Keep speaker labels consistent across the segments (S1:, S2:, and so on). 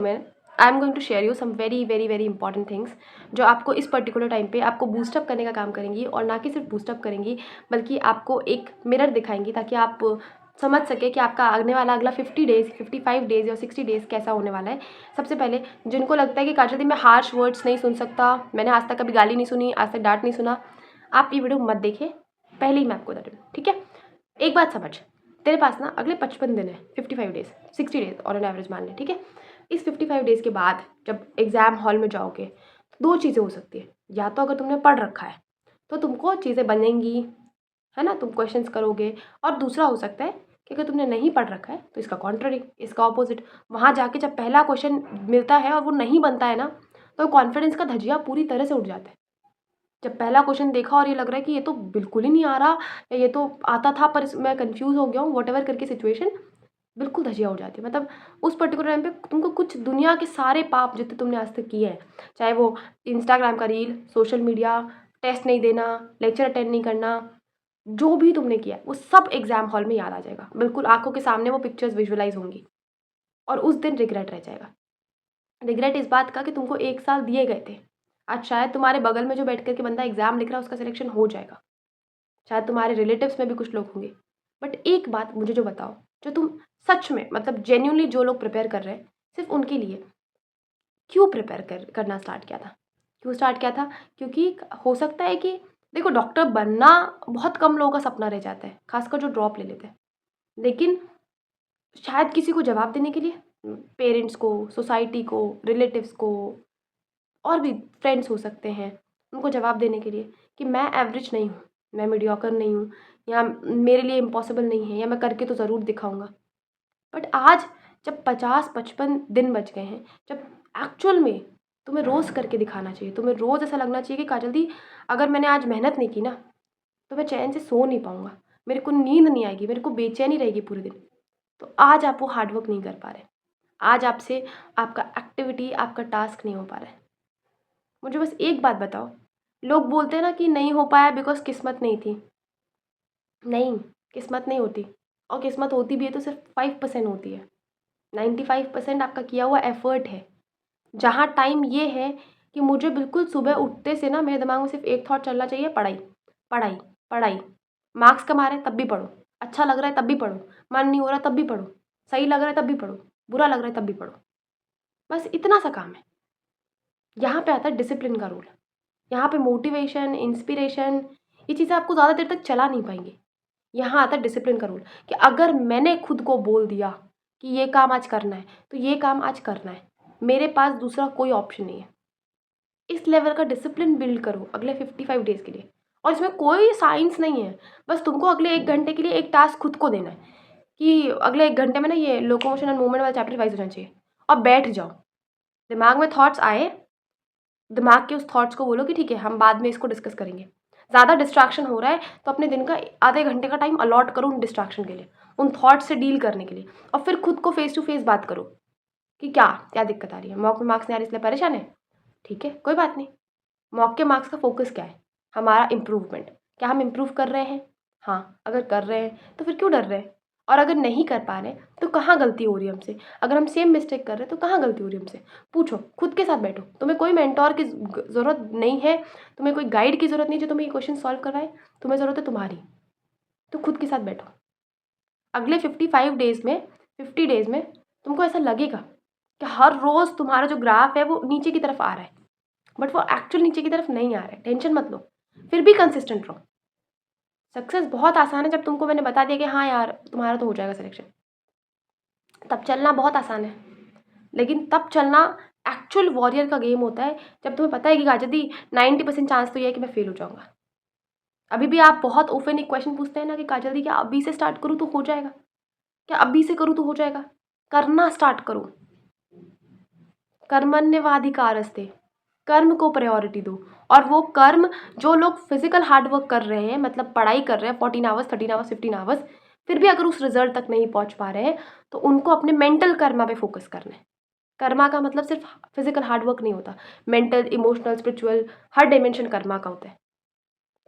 S1: में I am going to share you some very very very important things जो आपको इस पर्टिकुलर टाइम पे आपको बूस्टअप करने का काम करेंगी, और ना कि सिर्फ बूस्टअप करेंगी बल्कि आपको एक मिरर दिखाएंगी ताकि आप समझ सके कि आपका आने वाला अगला 50 डेज़ 55 डेज़ या 60 डेज़ कैसा होने वाला है। सबसे पहले जिनको लगता है कि काजल दी मैं हार्श वर्ड्स नहीं सुन सकता, मैंने आज तक कभी गाली नहीं सुनी, आज तक डांट नहीं सुना, आप ये वीडियो मत देखें, पहले ही मैं आपको बता दूँ, ठीक है। एक बात समझ, तेरे पास ना अगले 55 दिन है, 55 डेज़ 60 डेज़ और एन एवरेज मान ले, ठीक है। इस 55 डेज़ के बाद जब एग्ज़ाम हॉल में जाओगे तो दो चीज़ें हो सकती है, या तो अगर तुमने पढ़ रखा है तो तुमको चीज़ें बनेंगी, है ना, तुम क्वेश्चंस करोगे, और दूसरा हो सकता है कि अगर तुमने नहीं पढ़ रखा है तो इसका कॉन्ट्ररी, इसका ऑपोजिट, वहाँ जाके जब पहला क्वेश्चन मिलता है और वो नहीं बनता है ना, तो कॉन्फिडेंस का धजिया पूरी तरह से उड़ जाता है। जब पहला क्वेश्चन देखा और ये लग रहा है कि ये तो बिल्कुल ही नहीं आ रहा, या ये तो आता था पर मैं कंफ्यूज हो गया हूँ, वॉट करके सिचुएशन, बिल्कुल धजिया उड़ जाती है। मतलब उस पर्टिकुलर टाइम पे तुमको कुछ दुनिया के सारे पाप जितने तुमने आज तक किए हैं, चाहे वो इंस्टाग्राम का रील, सोशल मीडिया, टेस्ट नहीं देना, लेक्चर अटेंड नहीं करना, जो भी तुमने किया है वो सब एग्जाम हॉल में याद आ जाएगा, बिल्कुल आंखों के सामने वो पिक्चर्स विजुअलाइज होंगी, और उस दिन रिग्रेट रह जाएगा। रिग्रेट इस बात का कि तुमको 1 साल दिए गए थे, आज शायद तुम्हारे बगल में जो बैठ करके बंदा एग्जाम लिख रहा है उसका सिलेक्शन हो जाएगा, शायद तुम्हारे रिलेटिव्स में भी कुछ लोग होंगे, बट एक बात मुझे जो बताओ, जो तुम सच में मतलब जेन्यूनली जो लोग प्रिपेयर कर रहे हैं सिर्फ उनके लिए, क्यों प्रिपेयर करना स्टार्ट किया था, क्यों स्टार्ट किया था? क्योंकि हो सकता है कि देखो, डॉक्टर बनना बहुत कम लोगों का सपना रह जाता है, खासकर जो ड्रॉप ले लेते हैं, लेकिन शायद किसी को जवाब देने के लिए, पेरेंट्स को, सोसाइटी को, रिलेटिव्स को, और भी फ्रेंड्स हो सकते हैं, उनको जवाब देने के लिए कि मैं एवरेज नहीं हूँ, मैं मीडियोकर नहीं हूँ, या मेरे लिए इम्पॉसिबल नहीं है, या मैं करके तो ज़रूर दिखाऊंगा। बट आज जब 50-55 दिन बच गए हैं, जब एक्चुअल में तुम्हें रोज़ करके दिखाना चाहिए, तुम्हें रोज़ ऐसा लगना चाहिए कि काजल दी अगर मैंने आज मेहनत नहीं की ना तो मैं चैन से सो नहीं पाऊंगा, मेरे को नींद नहीं आएगी, मेरे को बेचैनी रहेगी पूरे दिन। तो आज आप वो हार्डवर्क नहीं कर पा रहे, आज आपसे आपका एक्टिविटी, आपका टास्क नहीं हो पा रहा है। मुझे बस एक बात बताओ, लोग बोलते हैं ना कि नहीं हो पाया बिकॉज किस्मत नहीं थी, नहीं, किस्मत नहीं होती, और किस्मत होती भी है तो सिर्फ 5% होती है, 95% आपका किया हुआ एफर्ट है। जहाँ टाइम ये है कि मुझे बिल्कुल सुबह उठते से ना मेरे दिमाग में सिर्फ एक थॉट चलना चाहिए, पढ़ाई पढ़ाई पढ़ाई, मार्क्स कमा रहे हैं तब भी पढ़ो, अच्छा लग रहा है तब भी पढ़ो, मन नहीं हो रहा तब भी पढ़ो, सही लग रहा है तब भी पढ़ो, बुरा लग रहा है तब भी पढ़ो, बस इतना सा काम है। यहाँ पे आता है डिसिप्लिन का रोल, यहाँ पे मोटिवेशन, इंस्पिरेशन, ये चीज़ें आपको ज़्यादा देर तक चला नहीं पाएंगे। यहाँ आता है डिसिप्लिन का रोल कि अगर मैंने खुद को बोल दिया कि ये काम आज करना है तो ये काम आज करना है, मेरे पास दूसरा कोई ऑप्शन नहीं है। इस लेवल का डिसिप्लिन बिल्ड करो अगले 55 डेज़ के लिए, और इसमें कोई साइंस नहीं है, बस तुमको अगले 1 घंटे के लिए एक टास्क खुद को देना है कि अगले 1 घंटे में ना ये लोकोमोशन एंड मूवमेंट वाला चैप्टर रिवाइज हो जाना चाहिए, और बैठ जाओ। दिमाग में थॉट्स आए, दिमाग के उस थॉट्स को बोलो कि ठीक है हम बाद में इसको डिस्कस करेंगे। ज़्यादा डिस्ट्रैक्शन हो रहा है तो अपने दिन का आधे घंटे का टाइम अलॉट करो उन डिस्ट्रैक्शन के लिए, उन थॉट्स से डील करने के लिए, और फिर खुद को फेस टू फेस बात करो कि क्या क्या दिक्कत आ रही है, मॉक में मार्क्स नहीं आ रही इसलिए परेशान है, ठीक है कोई बात नहीं। मॉक के मार्क्स का फोकस क्या है, हमारा इम्प्रूवमेंट, क्या हम इम्प्रूव कर रहे हैं? हाँ, अगर कर रहे हैं तो फिर क्यों डर रहे हैं, और अगर नहीं कर पा रहे तो कहाँ गलती हो रही है हमसे, अगर हम सेम मिस्टेक कर रहे हैं तो कहाँ गलती हो रही है हमसे, पूछो, खुद के साथ बैठो। तुम्हें कोई मेंटोर की ज़रूरत नहीं है, तुम्हें कोई गाइड की ज़रूरत नहीं जो तुम्हें ये क्वेश्चन सॉल्व करवाए, तुम्हें ज़रूरत है तुम्हारी, तो खुद के साथ बैठो। अगले 55 डेज़ में, 50 डेज़ में तुमको ऐसा लगेगा कि हर रोज़ तुम्हारा जो ग्राफ है वो नीचे की तरफ आ रहा है, बट वो एक्चुअल नीचे की तरफ नहीं आ रहा है, टेंशन मत लो, फिर भी कंसिस्टेंट रहो। सक्सेस बहुत आसान है, जब तुमको मैंने बता दिया कि हाँ यार तुम्हारा तो हो जाएगा सिलेक्शन, तब चलना बहुत आसान है, लेकिन तब चलना एक्चुअल वॉरियर का गेम होता है जब तुम्हें पता है कि काजल दी 90% चांस तो ये है कि मैं फेल हो जाऊंगा। अभी भी आप बहुत ओपन एक क्वेश्चन पूछते हैं ना कि काजल दी क्या अभी से स्टार्ट करूँ तो हो जाएगा, क्या अभी से करूँ तो हो जाएगा? करना स्टार्ट करो, कर्मण्यवाधिकारस्ते, कर्म को प्रायोरिटी दो। और वो कर्म जो लोग फिजिकल हार्डवर्क कर रहे हैं, मतलब पढ़ाई कर रहे हैं 14 आवर्स, 13 आवर्स, 15 आवर्स, फिर भी अगर उस रिजल्ट तक नहीं पहुंच पा रहे हैं तो उनको अपने मेंटल कर्मा पे फोकस करना है। कर्मा का मतलब सिर्फ फिजिकल हार्डवर्क नहीं होता, मेंटल, इमोशनल, स्पिरिचुअल, हर डायमेंशन कर्मा का होता है।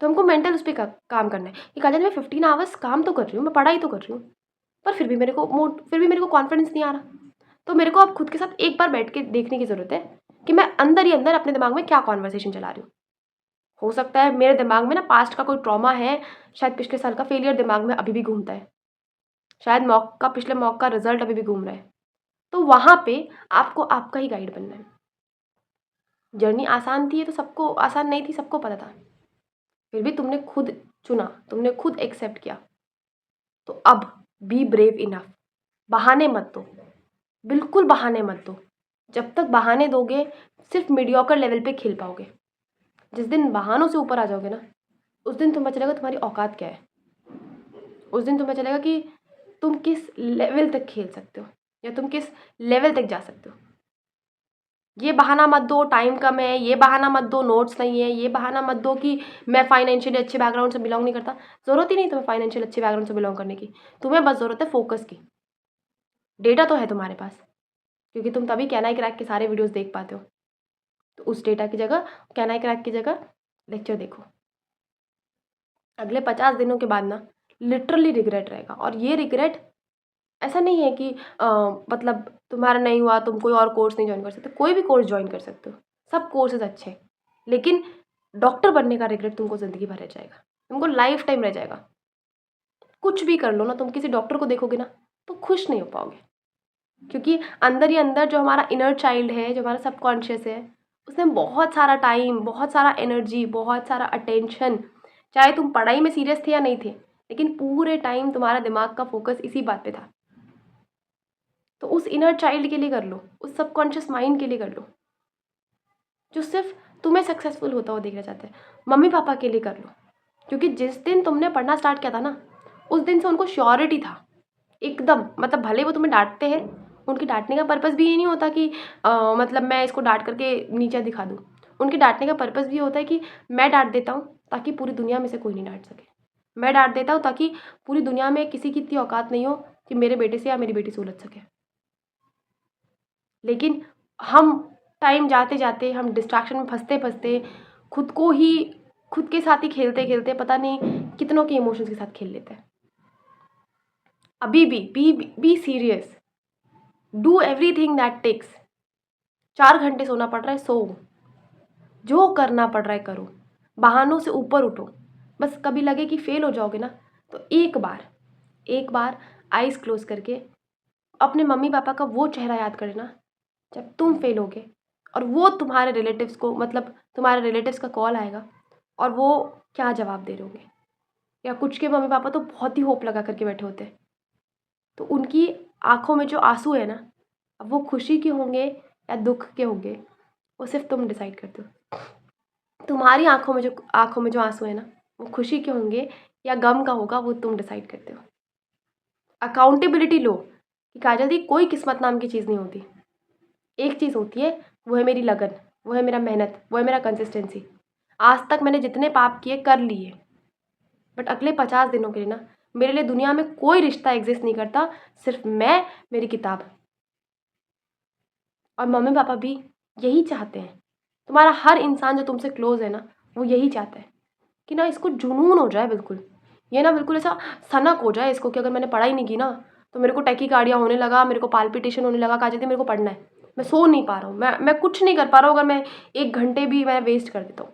S1: तो हमको मेंटल उस पर काम करना है कि काजल मैं 15 आवर्स काम तो कर रही हूँ, मैं पढ़ाई तो कर रही हूँ, पर फिर भी मेरे को कॉन्फिडेंस नहीं आ रहा, तो मेरे को अब खुद के साथ एक बार बैठ के देखने की ज़रूरत है कि मैं अंदर ही अंदर अपने दिमाग में क्या कॉन्वर्सेशन चला रही हूँ। हो सकता है मेरे दिमाग में ना पास्ट का कोई ट्रॉमा है, शायद पिछले साल का फेलियर दिमाग में अभी भी घूमता है, शायद पिछले मॉक का रिजल्ट अभी भी घूम रहा है। तो वहाँ पे आपको आपका ही गाइड बनना है। जर्नी आसान थी, ये तो सबको आसान नहीं थी, सबको पता था, फिर भी तुमने खुद चुना, तुमने खुद एक्सेप्ट किया। तो अब बी ब्रेव इनफ। बहाने मत दो, बिल्कुल बहाने मत दो। जब तक बहाने दोगे सिर्फ मीडियोकर लेवल पे खेल पाओगे। जिस दिन बहानों से ऊपर आ जाओगे ना, उस दिन तुम्हें चलेगा तुम्हारी औकात क्या है। उस दिन तुम्हें चलेगा कि तुम किस लेवल तक खेल सकते हो या तुम किस लेवल तक जा सकते हो। ये बहाना मत दो टाइम कम है, ये बहाना मत दो नोट्स नहीं है, ये बहाना मत दो कि मैं फाइनेंशियली अच्छे बैकग्राउंड से बिलोंग नहीं करता। ज़रूरत ही नहीं तुम्हें फाइनेंशियल अच्छे बैकग्राउंड से बिलोंग करने की। तुम्हें बस ज़रूरत है फोकस की। डेटा तो है तुम्हारे पास, क्योंकि तुम तभी कैन आई क्रैक के सारे वीडियोस देख पाते हो। तो उस डेटा की जगह, कैन आई क्रैक की जगह लेक्चर देखो। अगले 50 दिनों के बाद ना लिटरली रिग्रेट रहेगा। और ये रिग्रेट ऐसा नहीं है कि मतलब तुम्हारा नहीं हुआ तुम कोई और कोर्स नहीं ज्वाइन कर सकते। कोई भी कोर्स ज्वाइन कर सकते हो, सब कोर्सेज अच्छे हैं, लेकिन डॉक्टर बनने का रिग्रेट तुमको ज़िंदगी भर रह जाएगा, तुमको लाइफ टाइम रह जाएगा। कुछ भी कर लो ना, तुम किसी डॉक्टर को देखोगे ना तो खुश नहीं हो पाओगे, क्योंकि अंदर ही अंदर जो हमारा इनर चाइल्ड है, जो हमारा सबकॉन्शियस है, उसने बहुत सारा टाइम, बहुत सारा एनर्जी, बहुत सारा अटेंशन, चाहे तुम पढ़ाई में सीरियस थे या नहीं थे, लेकिन पूरे टाइम तुम्हारा दिमाग का फोकस इसी बात पे था। तो उस इनर चाइल्ड के लिए कर लो, उस सबकॉन्शियस माइंड के लिए कर लो, जो सिर्फ तुम्हें सक्सेसफुल होता हुआ देखना चाहते हैं। मम्मी पापा के लिए कर लो, क्योंकि जिस दिन तुमने पढ़ना स्टार्ट किया था ना, उस दिन से उनको श्योरिटी था एकदम। मतलब भले वो तुम्हें डांटते हैं, उनके डांटने का पर्पज़ भी ये नहीं होता कि मतलब मैं इसको डांट करके नीचा दिखा दूँ। उनके डांटने का पर्पज़ भी होता है कि मैं डांट देता हूँ ताकि पूरी दुनिया में से कोई नहीं डांट सके। मैं डांट देता हूँ ताकि पूरी दुनिया में किसी की इतनी औकात नहीं हो कि मेरे बेटे से या मेरी बेटी से उलझ सके। लेकिन हम टाइम जाते जाते, हम डिस्ट्रैक्शन में फंसते फंसते, खुद को ही, खुद के साथ ही खेलते खेलते पता नहीं कितनों के इमोशंस के साथ खेल लेते हैं। अभी भी be serious, do everything that takes. 4 घंटे सोना पड़ रहा है, सो, जो करना पड़ रहा है करो, बहानों से ऊपर उठो। बस कभी लगे कि फेल हो जाओगे ना, तो एक बार आइज़ क्लोज करके अपने मम्मी पापा का वो चेहरा याद कर लेना जब तुम फेल होगे, और वो तुम्हारे रिलेटिव्स को, मतलब तुम्हारे रिलेटिव्स का कॉल आएगा और वो क्या जवाब दे रहे होंगे। या कुछ के मम्मी पापा तो बहुत ही होप लगा करके बैठे होते हैं, तो उनकी आंखों में जो आंसू है ना, अब वो खुशी के होंगे या दुख के होंगे, वो सिर्फ तुम डिसाइड करते हो। तुम्हारी आंखों में जो आंसू है ना, वो खुशी के होंगे या गम का होगा, वो तुम डिसाइड करते हो। अकाउंटेबिलिटी लो कि काजल दी, कोई किस्मत नाम की चीज़ नहीं होती। एक चीज़ होती है, वो है मेरी लगन, वो है मेरा मेहनत, वो है मेरा कंसिस्टेंसी। आज तक मैंने जितने पाप किए कर लिए, बट अगले 50 दिनों के लिए ना मेरे लिए दुनिया में कोई रिश्ता एग्जिस्ट नहीं करता, सिर्फ मैं, मेरी किताब और मम्मी पापा भी यही चाहते हैं। तुम्हारा हर इंसान जो तुमसे क्लोज है ना, वो यही चाहता है कि ना इसको जुनून हो जाए, बिल्कुल ये ना बिल्कुल ऐसा सनक हो जाए इसको कि अगर मैंने पढ़ाई नहीं की ना तो मेरे को टैकीकार्डिया होने लगा, मेरे को पाल्पिटेशन होने लगा, काजल दी मेरे को पढ़ना है, मैं सो नहीं पा रहा हूँ, मैं कुछ नहीं कर पा रहा हूँ, अगर मैं 1 घंटे भी मैं वेस्ट कर देता हूँ।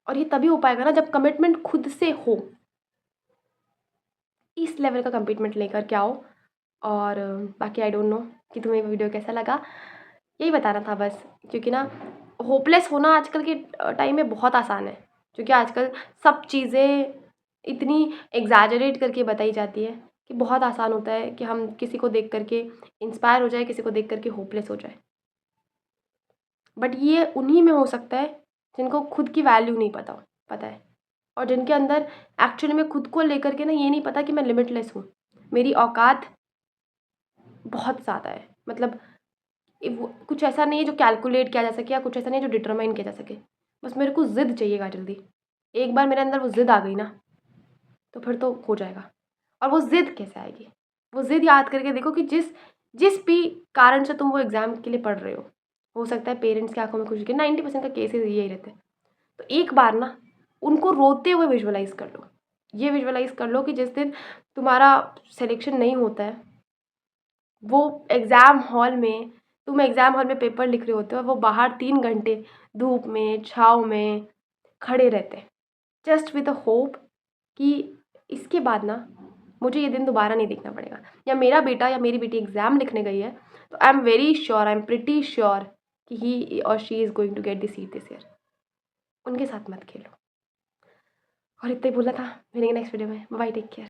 S1: और ये तभी हो पाएगा ना जब कमिटमेंट खुद से हो। इस लेवल का कमिटमेंट लेकर के आओ। और बाकी आई डोंट नो कि तुम्हें वीडियो कैसा लगा, यही बताना था बस। क्योंकि ना होपलेस होना आजकल के टाइम में बहुत आसान है, क्योंकि आजकल सब चीज़ें इतनी एग्जैजरेट करके बताई जाती है कि बहुत आसान होता है कि हम किसी को देख करके इंस्पायर हो जाए, किसी को देख करके होपलेस हो जाए। बट ये उन्हीं में हो सकता है जिनको खुद की वैल्यू नहीं पता है, और जिनके अंदर एक्चुअली में खुद को लेकर के ना ये नहीं पता कि मैं लिमिटलेस हूँ, मेरी औकात बहुत ज़्यादा है। मतलब कुछ ऐसा नहीं है जो कैलकुलेट किया जा सके, या कुछ ऐसा नहीं है जो डिटरमाइन किया जा सके। बस मेरे को ज़िद चाहिएगा जल्दी। एक बार मेरे अंदर वो ज़िद आ गई ना, तो फिर तो हो जाएगा। और वो ज़िद कैसे आएगी? वो ज़िद याद करके देखो कि जिस जिस भी कारण से तुम वो एग्ज़ाम के लिए पढ़ रहे हो सकता है पेरेंट्स की आँखों में खुशी के 90% का केसेस यही रहते हैं। तो एक बार ना उनको रोते हुए विजुअलाइज़ कर लो। ये विजुअलाइज़ कर लो कि जिस दिन तुम्हारा सिलेक्शन नहीं होता है, वो एग्ज़ाम हॉल में, तुम एग्ज़ाम हॉल में पेपर लिख रहे होते हो और वो बाहर 3 घंटे धूप में, छाँव में खड़े रहते हैं, जस्ट विद अ होप कि इसके बाद ना मुझे ये दिन दोबारा नहीं देखना पड़ेगा, या मेरा बेटा या मेरी बेटी एग्ज़ाम लिखने गई है तो I am very sure, I am pretty sure कि ही और she is going to get the seat this year. उनके साथ मत खेलो। और इतना ही बोलना था। मिलेंगे नेक्स्ट वीडियो में। Bye, take care.